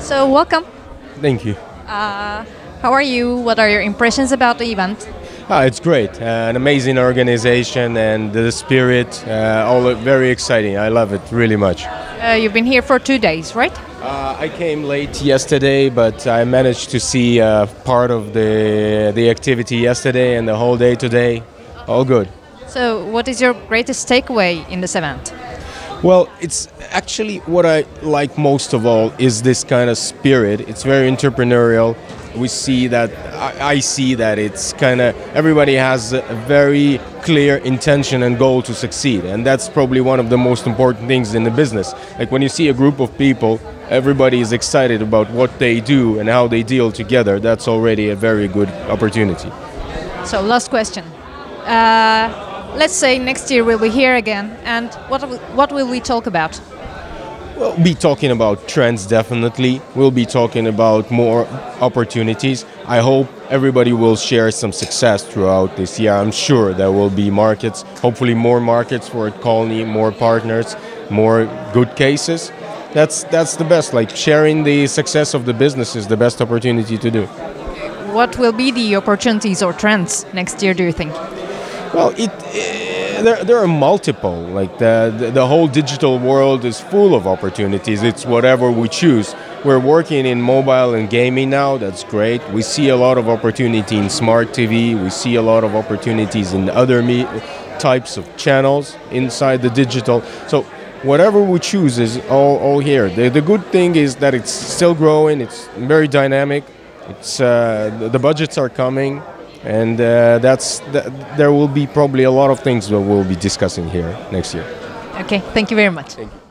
So welcome. Thank you. How are you? What are your impressions about the event? It's great. An amazing organization and the spirit, all very exciting. I love it really much. You've been here for 2 days, right? I came late yesterday, but I managed to see part of the activity yesterday and the whole day today. All good. So what is your greatest takeaway in this event? Well, it's actually what I like most of all is this kind of spirit. It's very entrepreneurial. We see that, I see that it's kind of, everybody has a very clear intention and goal to succeed. And that's probably one of the most important things in the business. Like when you see a group of people, everybody is excited about what they do and how they deal together. That's already a very good opportunity. So last question. Let's say next year we'll be here again, and what will we talk about? We'll be talking about trends, definitely. We'll be talking about more opportunities. I hope everybody will share some success throughout this year. I'm sure there will be markets, hopefully more markets for AdColony, more partners, more good cases. That's the best. Like sharing the success of the business is the best opportunity to do. What will be the opportunities or trends next year, do you think? Well, there are multiple. Like the whole digital world is full of opportunities. It's whatever we choose. We're working in mobile and gaming now. That's great. We see a lot of opportunity in smart TV. We see a lot of opportunities in other types of channels inside the digital. So whatever we choose is all here. The good thing is that it's still growing. It's very dynamic. It's the budgets are coming. And there will be probably a lot of things that we'll be discussing here next year. Okay, thank you very much. Thank you.